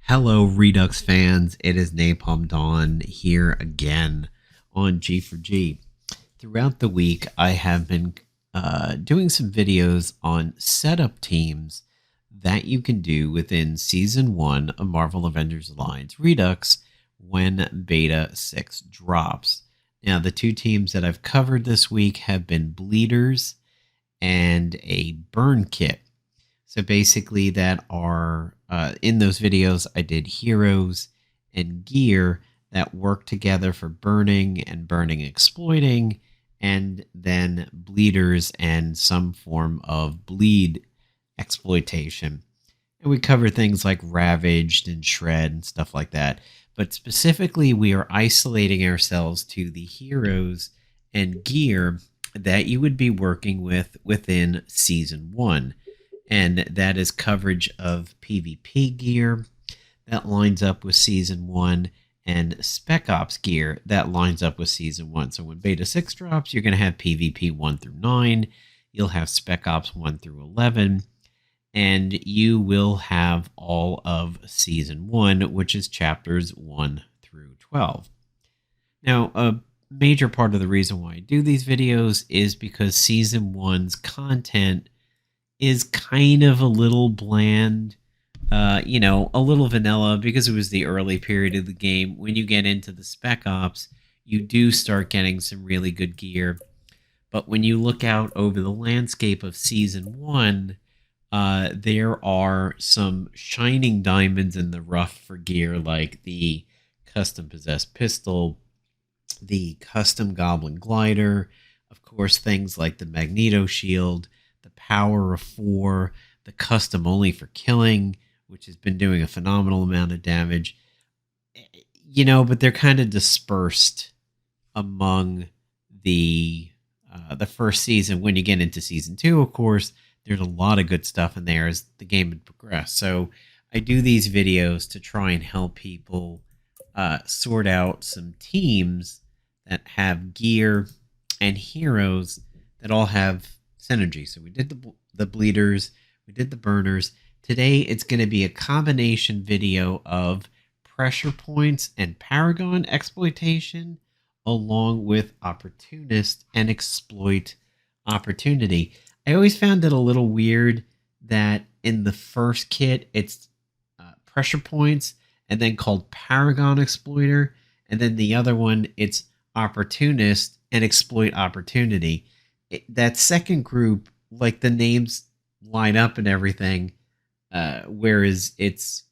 Hello, Redux fans. It is Napalm Dawn here again on G4G. Throughout the week, I have been doing some videos on setup teams that you can do within Season 1 of Marvel Avengers Alliance Redux when Beta 6 drops. Now, the two teams that I've covered this week have been Bleeders and a Burn Kit. So basically that are, in those videos, I did heroes and gear that work together for burning and burning exploiting, and then bleeders and some form of bleed exploitation. And we cover things like ravaged and shred and stuff like that. But specifically, we are isolating ourselves to the heroes and gear that you would be working with within Season 1. And that is coverage of PvP gear that lines up with Season 1 and Spec Ops gear that lines up with Season 1. So when Beta 6 drops, you're going to have PvP 1 through 9. You'll have Spec Ops 1 through 11. And you will have all of Season 1, which is chapters 1 through 12. Now, a major part of the reason why I do these videos is because Season 1's content is kind of a little bland, a little vanilla because it was the early period of the game. When you get into the Spec Ops, you do start getting some really good gear. But when you look out over the landscape of Season 1, there are some shining diamonds in the rough for gear, like the custom possessed pistol, the custom goblin glider, of course, things like the Magneto shield, the power of 4, the custom only for killing, which has been doing a phenomenal amount of damage. But they're kind of dispersed among the first season. When you get into Season 2, of course, there's a lot of good stuff in there as the game had progressed. So I do these videos to try and help people sort out some teams that have gear and heroes that all have synergy. So we did the bleeders, we did the burners. Today it's going to be a combination video of pressure points and Paragon exploitation, along with opportunist and exploit opportunity. I always found it a little weird that in the first kit it's pressure points and then called Paragon exploiter, and then the other one it's opportunist and exploit opportunity. That second group, like the names line up and everything, whereas it's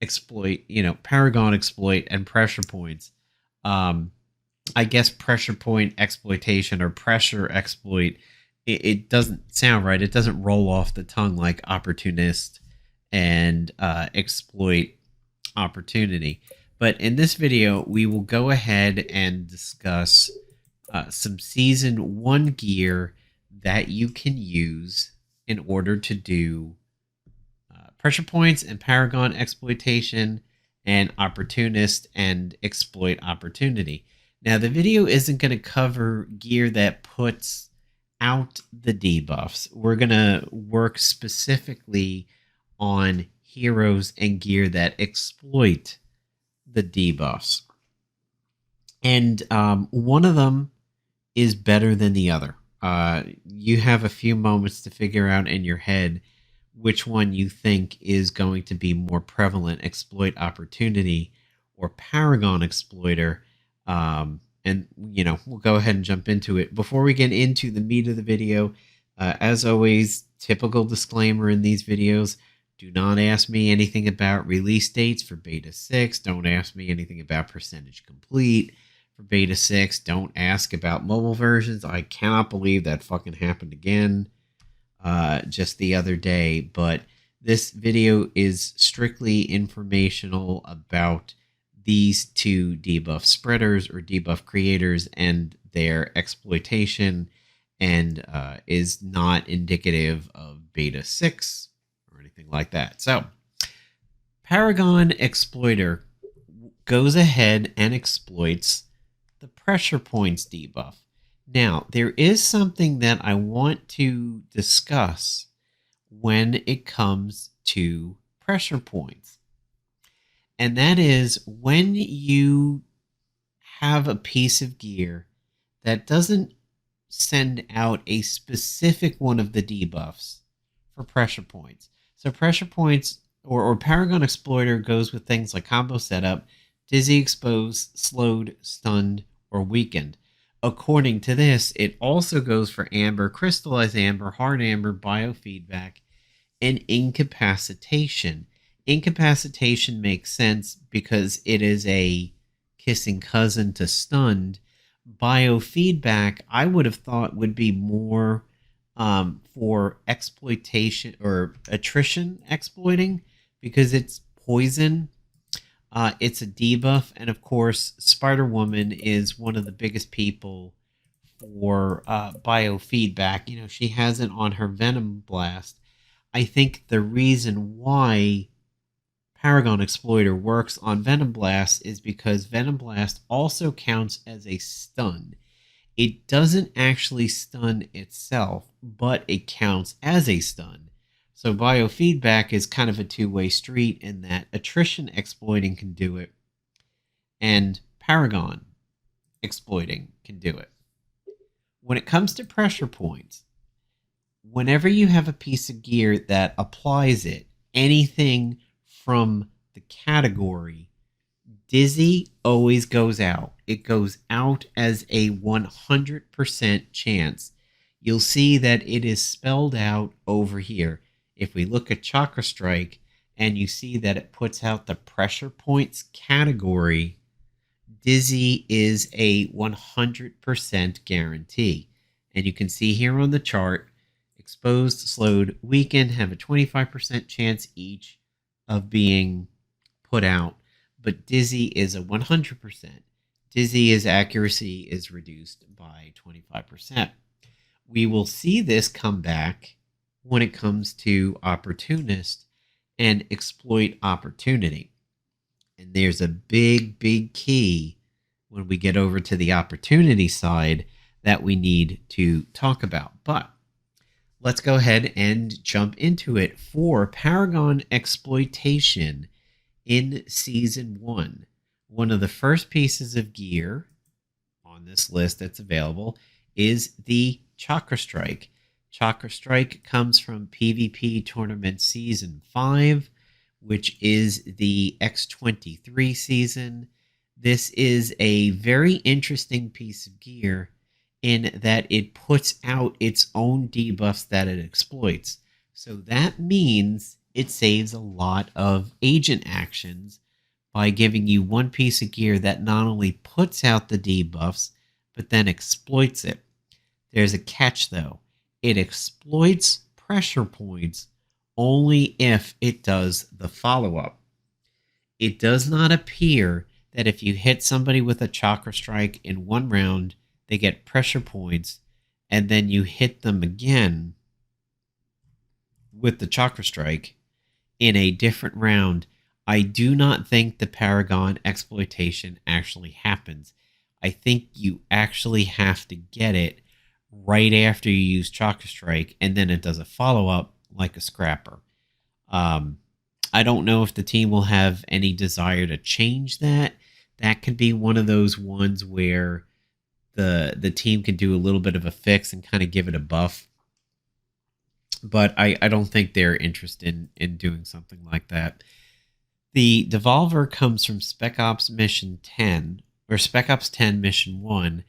exploit, Paragon exploit and pressure points. I guess pressure point exploitation or pressure exploit, it doesn't sound right. It doesn't roll off the tongue like opportunist and exploit opportunity. But in this video, we will go ahead and discuss some Season 1 gear that you can use in order to do pressure points and Paragon exploitation and opportunist and exploit opportunity. Now, the video isn't going to cover gear that puts out the debuffs. We're going to work specifically on heroes and gear that exploit the debuffs. And one of them is better than the other. You have a few moments to figure out in your head which one you think is going to be more prevalent, exploit opportunity or Paragon exploiter. And we'll go ahead and jump into it. Before we get into the meat of the video, as always, typical disclaimer in these videos, do not ask me anything about release dates for Beta 6. Don't ask me anything about percentage complete for Beta 6. Don't ask about mobile versions. I cannot believe that fucking happened again just the other day. But this video is strictly informational about these two debuff spreaders or debuff creators and their exploitation, and is not indicative of Beta 6 or anything like that. So, Paragon Exploiter goes ahead and exploits the pressure points debuff. Now, there is something that I want to discuss when it comes to pressure points. And that is when you have a piece of gear that doesn't send out a specific one of the debuffs for pressure points. So pressure points or Paragon Exploiter goes with things like combo setup, dizzy, exposed, slowed, stunned, or weakened. According to this, it also goes for amber, crystallized amber, hard amber, biofeedback, and incapacitation. Incapacitation makes sense because it is a kissing cousin to stunned. Biofeedback, I would have thought would be more for exploitation or attrition exploiting because it's poison. It's a debuff, and of course, Spider Woman is one of the biggest people for biofeedback. You know, she has it on her Venom Blast. I think the reason why Paragon Exploiter works on Venom Blast is because Venom Blast also counts as a stun. It doesn't actually stun itself, but it counts as a stun. So biofeedback is kind of a two-way street in that attrition exploiting can do it, and Paragon exploiting can do it. When it comes to pressure points, whenever you have a piece of gear that applies it, anything from the category, dizzy always goes out. It goes out as a 100% chance. You'll see that it is spelled out over here. If we look at Chakra Strike and you see that it puts out the pressure points category, dizzy is a 100% guarantee. And you can see here on the chart, exposed, slowed, weakened have a 25% chance each of being put out, but dizzy is a 100%. Dizzy's accuracy is reduced by 25%. We will see this come back when it comes to opportunist and exploit opportunity. And there's a big, big key when we get over to the opportunity side that we need to talk about. But let's go ahead and jump into it for Paragon Exploitation in Season 1. One of the first pieces of gear on this list that's available is the Chakra Strike. Chakra Strike comes from PvP Tournament Season 5, which is the X23 season. This is a very interesting piece of gear in that it puts out its own debuffs that it exploits. So that means it saves a lot of agent actions by giving you one piece of gear that not only puts out the debuffs, but then exploits it. There's a catch though. It exploits pressure points only if it does the follow-up. It does not appear that if you hit somebody with a Chakra Strike in one round, they get pressure points, and then you hit them again with the Chakra Strike in a different round. I do not think the Paragon Exploitation actually happens. I think you actually have to get it right after you use Chakra Strike, and then it does a follow-up like a Scrapper. I don't know if the team will have any desire to change that. That could be one of those ones where the team can do a little bit of a fix and kind of give it a buff. But I don't think they're interested in doing something like that. The Devolver comes from Spec Ops Mission 10, or Spec Ops 10 Mission 1,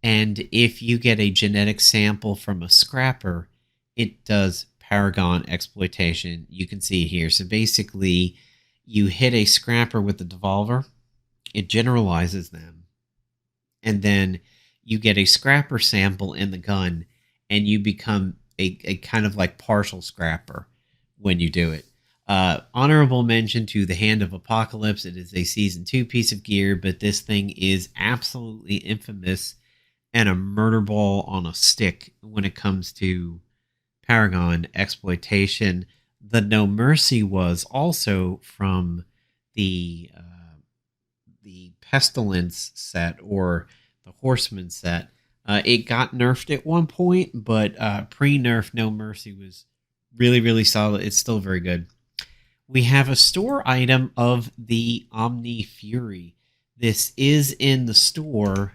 and if you get a genetic sample from a Scrapper, it does Paragon Exploitation. You can see here. So basically, you hit a Scrapper with the Devolver, it generalizes them, and then you get a Scrapper sample in the gun, and you become a kind of like partial Scrapper when you do it. Honorable mention to the Hand of Apocalypse. It is a Season 2 piece of gear, but this thing is absolutely infamous and a murder ball on a stick when it comes to Paragon Exploitation. The No Mercy was also from the Pestilence set or the Horseman set. It got nerfed at one point, but pre-nerf No Mercy was really, really solid. It's still very good. we have a store item of the omni-fury. This is in the store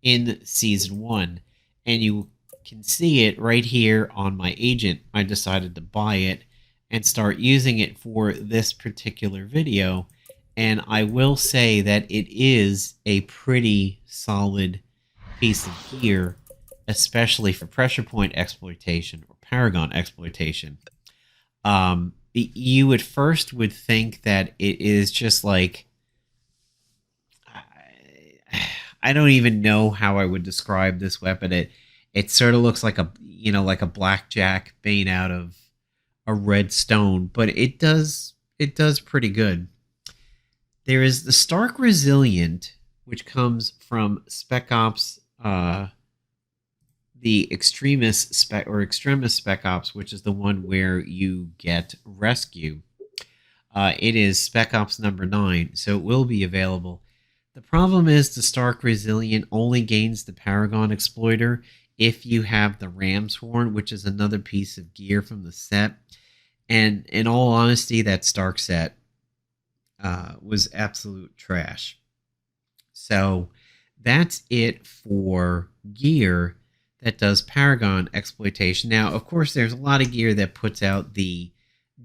in Season 1, and you can see it right here on my agent. I decided to buy it and start using it for this particular video, and I will say that it is a pretty solid piece of gear, especially for pressure point exploitation or Paragon exploitation. You at first would think that it is just like, I don't even know how I would describe this weapon. It sort of looks like a, like a blackjack made out of a red stone, but it does pretty good. There is the Stark Resilient, which comes from Spec Ops, the Extremis Spec Ops, which is the one where you get Rescue. It is Spec Ops number 9, so it will be available. The problem is the Stark Resilient only gains the Paragon Exploiter if you have the Ram's Horn, which is another piece of gear from the set. And in all honesty, that Stark set was absolute trash. So that's it for gear that does Paragon exploitation. Now, of course, there's a lot of gear that puts out the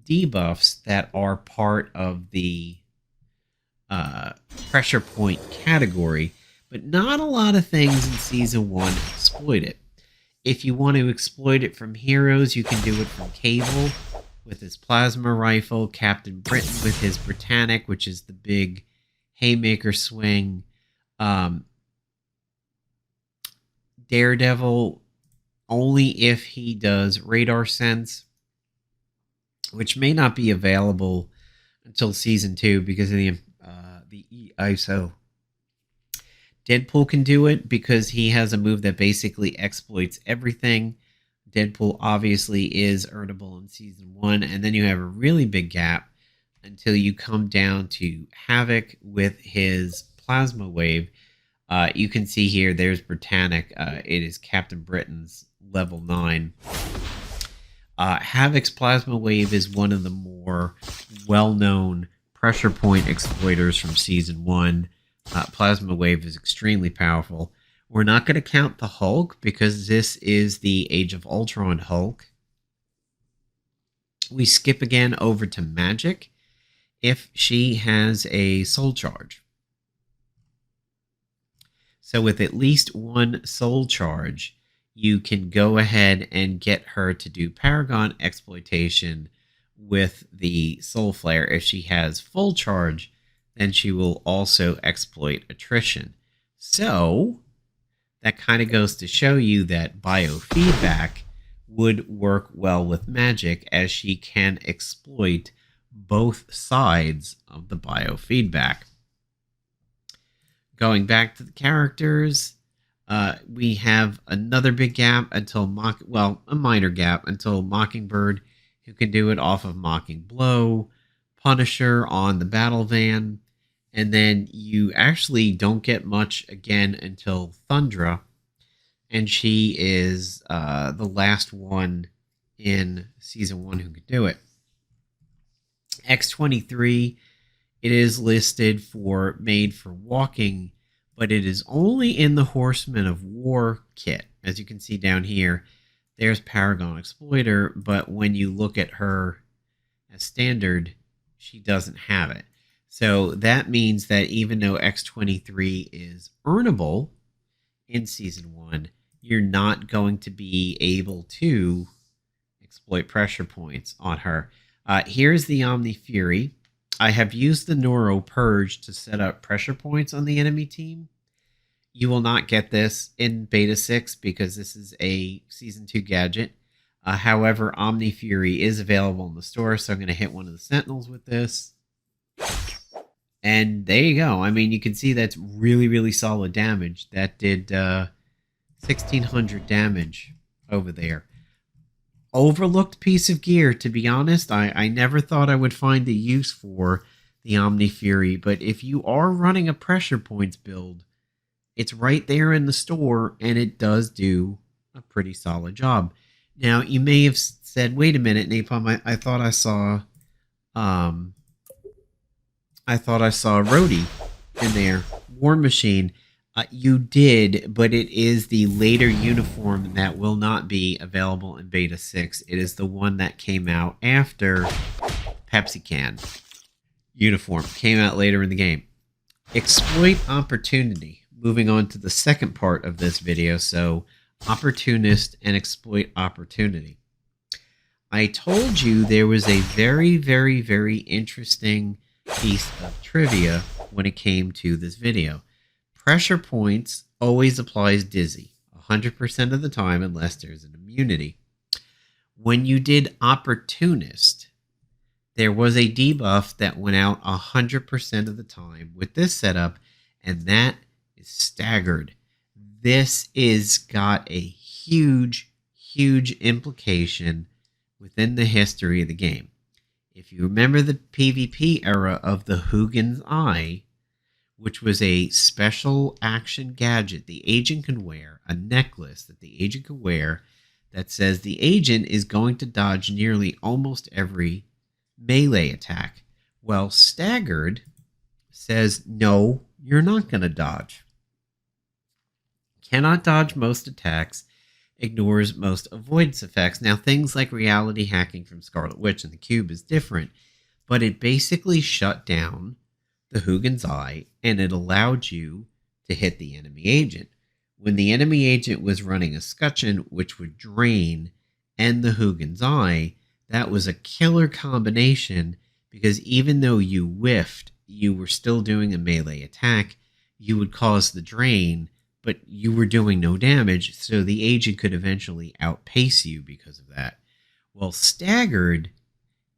debuffs that are part of the pressure point category, but not a lot of things in Season 1 exploit it. If you want to exploit it from heroes, you can do it from Cable with his plasma rifle, Captain Britain with his Britannic, which is the big haymaker swing, Daredevil only if he does radar sense, which may not be available until Season 2 because of the ISO. Deadpool can do it because he has a move that basically exploits everything. Deadpool obviously is earnable in Season 1, and then you have a really big gap until you come down to Havok with his plasma wave. You can see here, there's Britannic. It is Captain Britain's level 9. Havok's plasma wave is one of the more well-known pressure point exploiters from Season 1. Plasma wave is extremely powerful. We're not going to count the Hulk because this is the Age of Ultron Hulk. We skip again over to Magik if she has a soul charge. So with at least one soul charge, you can go ahead and get her to do Paragon exploitation with the Soul Flare. If she has full charge, then she will also exploit attrition. So that kind of goes to show you that biofeedback would work well with Magik, as she can exploit both sides of the biofeedback. Going back to the characters, we have another big gap until a minor gap until Mockingbird, who can do it off of Mocking Blow, Punisher on the Battle Van, and then you actually don't get much again until Thundra, and she is the last one in Season 1 who could do it. X-23, it is listed for made for walking, but it is only in the Horsemen of War kit. As you can see down here, there's Paragon Exploiter, but when you look at her as standard, she doesn't have it. So that means that even though X-23 is earnable in Season 1, you're not going to be able to exploit pressure points on her. Here's the omni-fury. I have used the Neuro Purge to set up pressure points on the enemy team. You will not get this in Beta 6 because this is a Season 2 gadget. However, omni-fury is available in the store, so I'm going to hit one of the Sentinels with this. And there you go. I mean, you can see that's really, really solid damage. That did 1,600 damage over there. Overlooked piece of gear, to be honest. I never thought I would find a use for the omni-fury, but if you are running a pressure points build, it's right there in the store, and it does do a pretty solid job. Now, you may have said, wait a minute, Napalm, I thought I saw Um, I thought I saw a Rhodey in there. War Machine. You did, but it is the later uniform that will not be available in Beta 6. It is the one that came out after Pepsi Can uniform. Came out later in the game. Exploit opportunity. Moving on to the second part of this video. So, opportunist and exploit opportunity. I told you there was a very, very, very interesting piece of trivia when it came to this video. Pressure points always applies Dizzy 100% of the time unless there's an immunity. When you did Opportunist, there was a debuff that went out 100% of the time with this setup, and that is Staggered. This is got a huge, huge implication within the history of the game. If you remember the PvP era of the Hugins Eye, which was a special action gadget the agent can wear, a necklace that the agent can wear that says the agent is going to dodge nearly almost every melee attack. Well, Staggered says, no, you're not going to dodge. Cannot dodge most attacks, ignores most avoidance effects. Now, things like reality hacking from Scarlet Witch and the Cube is different, but it basically shut down the Hugins Eye, and it allowed you to hit the enemy agent. When the enemy agent was running a scutcheon, which would drain, and the Hugins Eye, that was a killer combination, because even though you whiffed, you were still doing a melee attack, you would cause the drain, but you were doing no damage, so the agent could eventually outpace you because of that. Well, Staggered,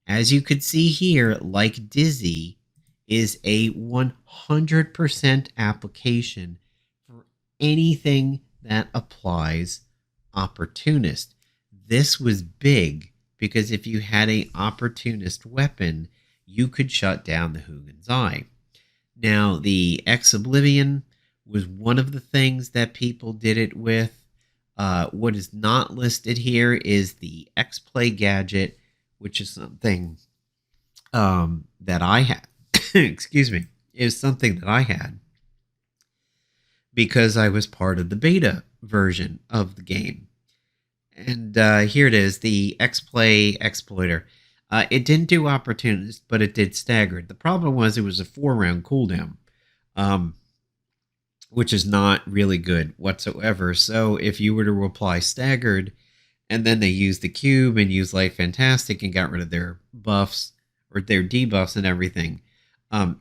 as you could see here, like Dizzy, is a 100% application for anything that applies Opportunist. This was big because if you had an Opportunist weapon, you could shut down the Hugins Eye. Now, the Ex-Oblivion was one of the things that people did it with. What is not listed here is the X-Play gadget, which is something that I had. Excuse me, is something that I had because I was part of the beta version of the game. And here it is, the X-Play Exploiter. It didn't do Opportunist, but it did Staggered. The problem was it was a 4-round cooldown, which is not really good whatsoever. So if you were to apply Staggered, and then they used the Cube and used Light Fantastic and got rid of their buffs, or their debuffs and everything,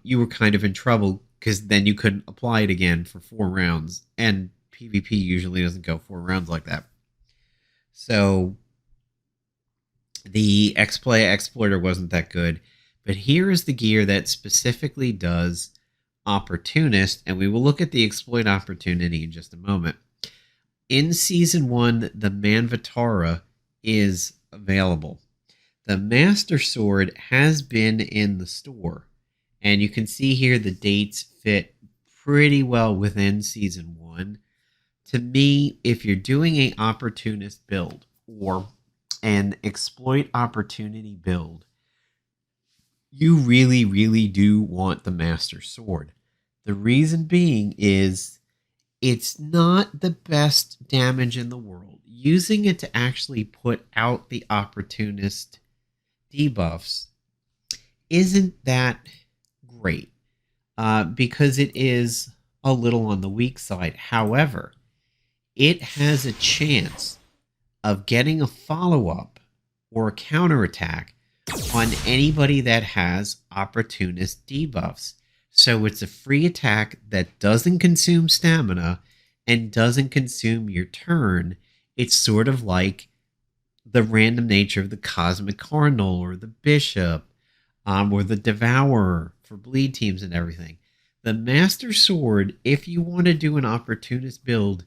you were kind of in trouble because then you couldn't apply it again for 4 rounds. And PvP usually doesn't go 4 rounds like that. So the X-Play Exploiter wasn't that good. But here is the gear that specifically does Opportunist. And we will look at the exploit opportunity in just a moment. In Season 1, the Manvatara is available. The Master Sword has been in the store. And you can see here the dates fit pretty well within Season 1. To me, if you're doing an Opportunist build or an exploit opportunity build, you really, really do want the Master Sword. The reason being is it's not the best damage in the world. Using it to actually put out the Opportunist debuffs isn't that great because it is a little on the weak side. However, it has a chance of getting a follow-up or a counterattack on anybody that has Opportunist debuffs. So it's a free attack that doesn't consume stamina and doesn't consume your turn. It's sort of like the random nature of the Cosmic Cardinal or the Bishop or the Devourer for bleed teams and everything. The Master Sword, if you want to do an Opportunist build,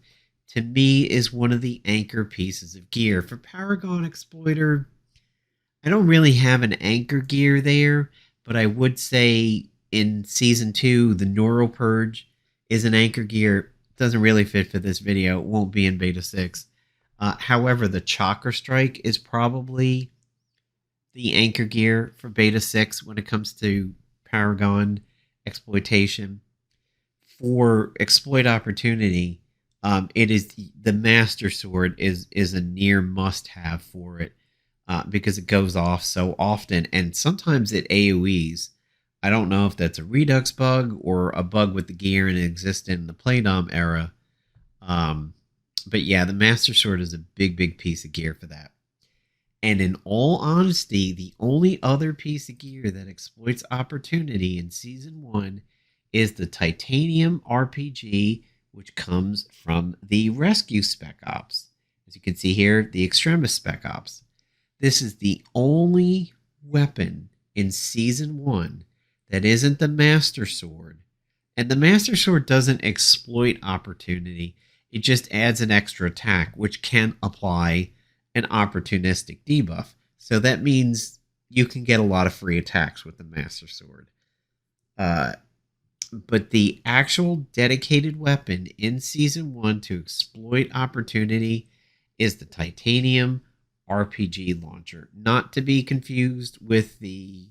to me is one of the anchor pieces of gear. For Paragon Exploiter, I don't really have an anchor gear there, but I would say in Season 2, the Neural Purge is an anchor gear. Doesn't really fit for this video. It won't be in Beta 6. However, the Chakra Strike is probably the anchor gear for Beta 6 when it comes to Paragon exploitation. For exploit opportunity, it is the Master Sword is a near must have for it because it goes off so often and sometimes it AoEs. I don't know if that's a Redux bug or a bug with the gear and it existed in the Playdom era. But yeah, the Master Sword is a big piece of gear for that. And in all honesty, the only other piece of gear that exploits opportunity in Season 1 is the Titanium RPG, which comes from the Rescue Spec Ops. As you can see here, the Extremis Spec Ops. This is the only weapon in Season 1 that isn't the Master Sword. And the Master Sword doesn't exploit opportunity. It just adds an extra attack, which can apply an opportunistic debuff. So that means you can get a lot of free attacks with the Master Sword. But the actual dedicated weapon in Season 1 to exploit opportunity is the Titanium RPG launcher. Not to be confused with the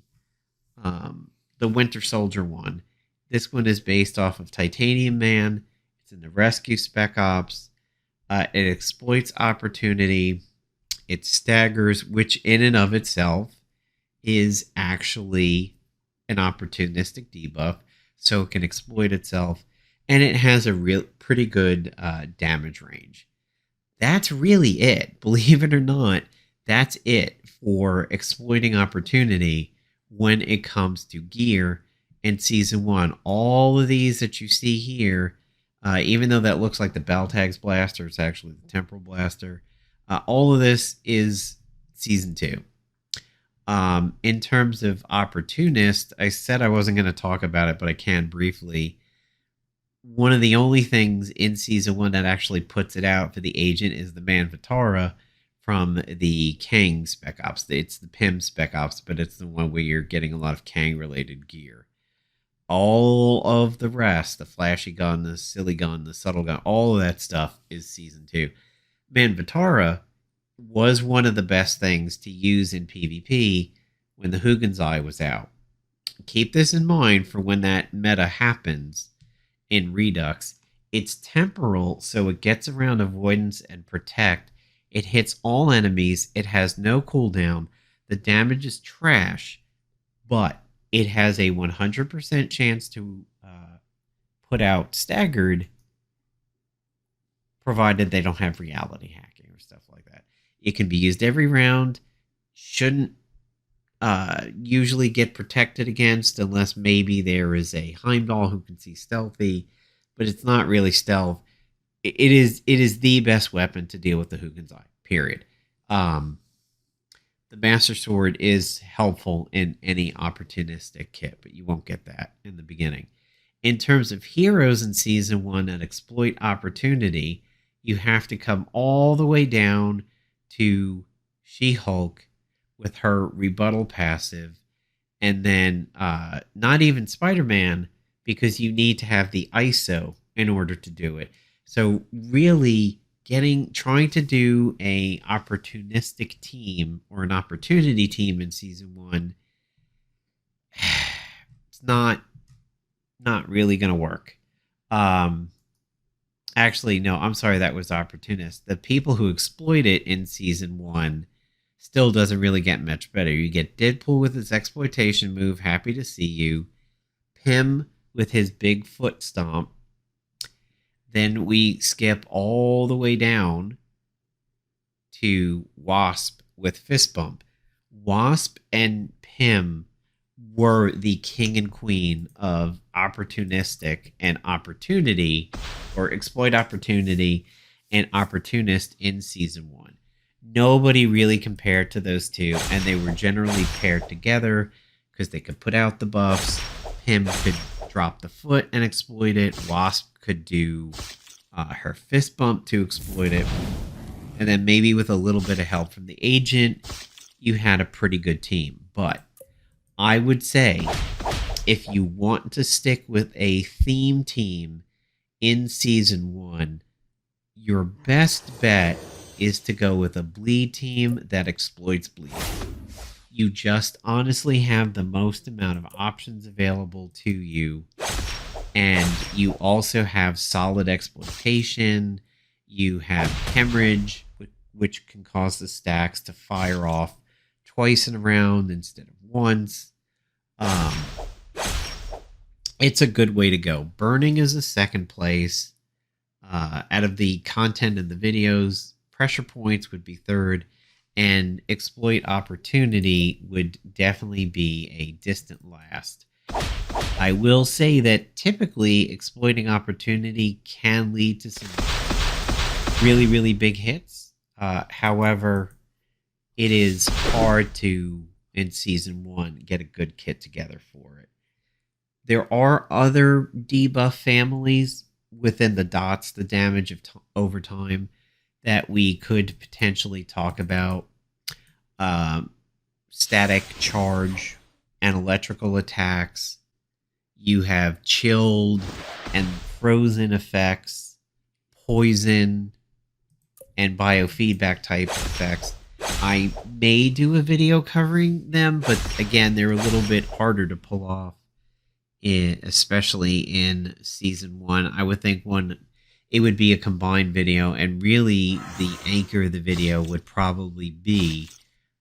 Winter Soldier one. This one is based off of Titanium Man. It's in the Rescue Spec Ops. It exploits opportunity. It staggers, which in and of itself is actually an opportunistic debuff. So it can exploit itself. And it has a pretty good damage range. That's really it. Believe it or not, that's it for exploiting opportunity when it comes to gear in Season 1. All of these that you see here, even though that looks like the Baltag's Blaster, it's actually the Temporal Blaster. All of this is Season 2. In terms of Opportunist, I said I wasn't going to talk about it, but I can briefly. One of the only things in Season 1 that actually puts it out for the agent is the Manvatara from the Kang Spec Ops. It's the Pym Spec Ops, but it's the one where you're getting a lot of Kang-related gear. All of the rest, the flashy gun, the silly gun, the subtle gun, all of that stuff is Season 2. Manvatara was one of the best things to use in PvP when the Hugin's Eye was out. Keep this in mind for when that meta happens in Redux. It's temporal, so it gets around avoidance and protect. It hits all enemies. It has no cooldown. The damage is trash, but it has a 100% chance to put out staggered, provided they don't have reality hacking or stuff like that. It can be used every round. Shouldn't usually get protected against unless maybe there is a Heimdall who can see stealthy, but it's not really stealth. It is the best weapon to deal with the Hugin's Eye, period. The Master Sword is helpful in any opportunistic kit, but you won't get that in the beginning. In terms of heroes in Season 1 that exploit opportunity, you have to come all the way down to She-Hulk with her rebuttal passive, and then not even Spider-Man, because you need to have the ISO in order to do it. So really trying to do a opportunistic team or an opportunity team in Season 1, it's not really going to work. Actually, no, I'm sorry, that was opportunist. The people who exploit it in Season 1 still doesn't really get much better. You get Deadpool with his exploitation move, happy to see you. Pym with his big foot stomp. Then we skip all the way down to Wasp with fist bump. Wasp and Pym were the king and queen of opportunistic and opportunity, or exploit opportunity and opportunist in Season 1. Nobody really compared to those two, and they were generally paired together because they could put out the buffs. Pym could drop the foot and exploit it. Wasp could do her fist bump to exploit it. And then maybe with a little bit of help from the agent, you had a pretty good team. But I would say if you want to stick with a theme team in Season 1, your best bet is to go with a bleed team that exploits bleed. You just honestly have the most amount of options available to you. And you also have solid exploitation. You have hemorrhage, which can cause the stacks to fire off twice in a round instead of once. It's a good way to go. Burning is a second place. Out of the content in the videos, pressure points would be third, and exploit opportunity would definitely be a distant last. I will say that typically exploiting opportunity can lead to some really, really big hits. However, it is hard to, in Season 1, get a good kit together for it. There are other debuff families within the dots, the damage of over time, that we could potentially talk about. Static charge and electrical attacks. You have chilled and frozen effects, poison, and biofeedback type effects. I may do a video covering them, but again, they're a little bit harder to pull off, especially in Season 1. I would think it would be a combined video, and really the anchor of the video would probably be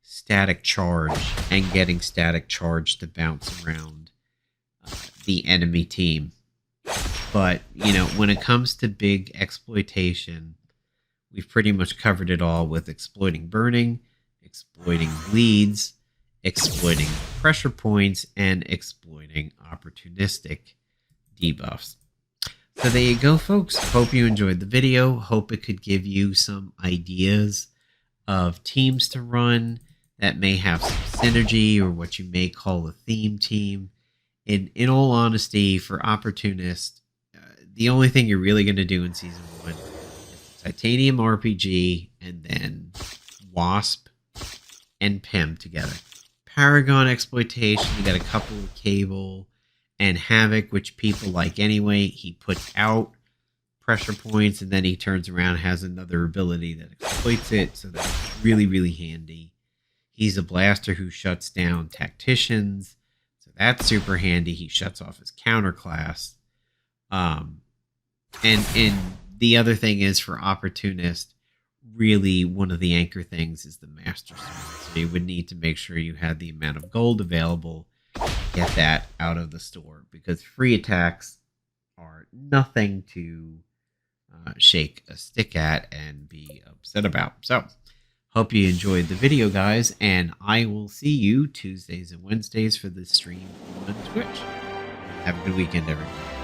static charge and getting static charge to bounce around the enemy team. But, you know, when it comes to big exploitation, we've pretty much covered it all with exploiting burning, exploiting bleeds, exploiting pressure points, and exploiting opportunistic debuffs. So there you go, folks. Hope you enjoyed the video. Hope it could give you some ideas of teams to run that may have some synergy, or what you may call a theme team. In all honesty, for Opportunist, the only thing you're really going to do in Season 1 is Titanium RPG and then Wasp and Pym together. Paragon Exploitation, you got a couple of Cable and Havok, which people like anyway. He puts out pressure points and then he turns around and has another ability that exploits it, so that's really, really handy. He's a blaster who shuts down tacticians, so that's super handy. He shuts off his counter class. And the other thing is, for Opportunist, really one of the anchor things is the Master Sword. So you would need to make sure you had the amount of gold available to get that out of the store, because free attacks are nothing to shake a stick at and be upset about. So, hope you enjoyed the video, guys, and I will see you Tuesdays and Wednesdays for the stream on Twitch. Have a good weekend, everyone.